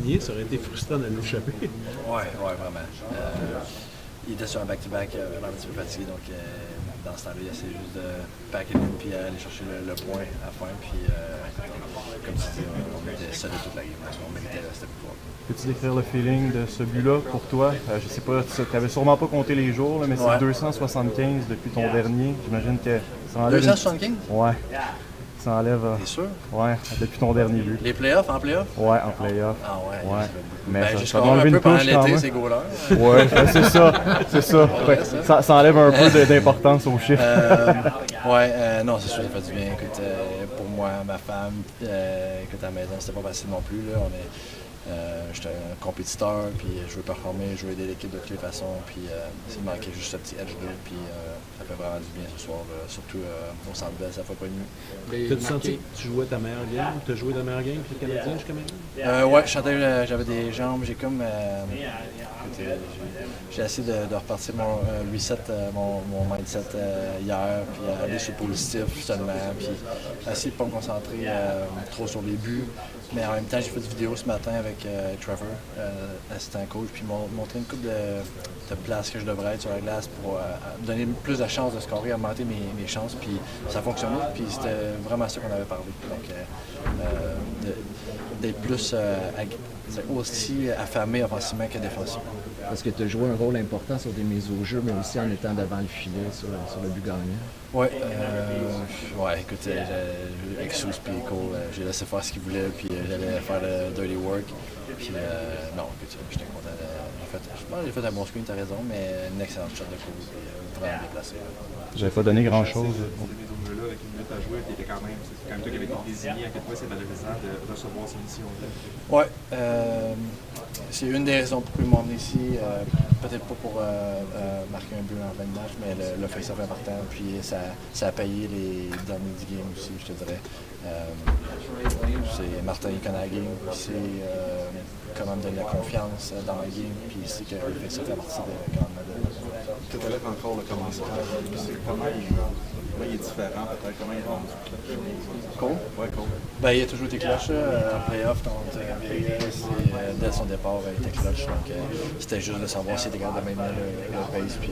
gagné, ça aurait été frustrant d'aller l'échapper. Ouais, vraiment. Il était sur un back-to-back, vraiment un petit peu fatigué, donc dans ce temps-là, il essayait juste de packer une puis aller chercher le point à la fin. Puis, comme tu dis, on était solide toute la game, on méritait de rester plus fort. Peux-tu décrire le feeling de ce but-là pour toi? Je sais pas, tu n'avais sûrement pas compté les jours, là, mais c'est 275 depuis ton dernier. J'imagine que ça enlève. 275? Ouais. Ça enlève. T'es sûr? Ouais, depuis ton dernier but. Les playoffs, en playoffs? Ouais, en playoff. Ah ouais. Mais j'ai ça scoré enlève un peu une pendant touche l'été, ces goalers. Ouais, c'est ça. C'est ça. Vrai, Ça enlève un peu d'importance au chiffre. Non, c'est sûr, ça fait du bien. Écoute, pour moi, ma femme, écoute, à la maison, c'était pas facile non plus. Là. J'étais un compétiteur, puis je veux performer, je veux aider l'équipe de toutes les façons, puis il manquait juste ce petit edge-là, puis ça fait vraiment du bien ce soir, surtout au Centre Bell, ça fait pas mieux. T'as-tu senti que tu jouais ta meilleure game? Tu as joué ta meilleure game puis le Canadien jusqu'à maintenant? Ouais, j'avais des jambes, j'ai comme... j'ai essayé de repartir mon reset, mon mindset hier, puis aller sur le positif seulement, puis essayer de ne pas me concentrer trop sur les buts. Mais en même temps, j'ai fait une vidéo ce matin avec Trevor, assistant coach, puis montrer une couple de places que je devrais être sur la glace pour me donner plus de chances de scorer, augmenter mes chances, puis ça fonctionnait, puis c'était vraiment ça qu'on avait parlé. Donc, d'être plus aussi affamé offensivement que défensivement. Parce que tu as joué un rôle important sur des mises au jeu, mais aussi en étant devant le filet sur le but gagnant. Ouais, écoute, avec Sous et Cole, j'ai laissé faire ce qu'ils voulaient, puis j'allais faire le dirty work. Puis non, écoute, j'étais content. Je pense que j'ai fait un bon screen, t'as raison, mais une excellente shot de Cole, puis vraiment bien placé. J'avais pas donné grand-chose. Avec une minute à jouer, c'est quand même toi qui avais été désigné. À quel point c'est valorisant de recevoir ces missions-là? Ouais, c'est une des raisons pour qu'ils m'ont emmené ici. Peut-être pas pour marquer un but en fin de match, mais le face-off est important. Puis ça a payé les derniers 10 games aussi, je te dirais. C'est Martin qui connaît la game, c'est comment me donner la confiance dans la game, puis c'est que le face-off fait partie de quand même. Tu élèves encore le commencement. Comment il est différent, peut-être? Comment il est rendu? Cole? Ouais, Cole. Ben, il a toujours été clutch en playoff contre Vegas. Dès son départ, il était clutch. Donc, c'était juste de savoir s'il était capable de maintenir le pace puis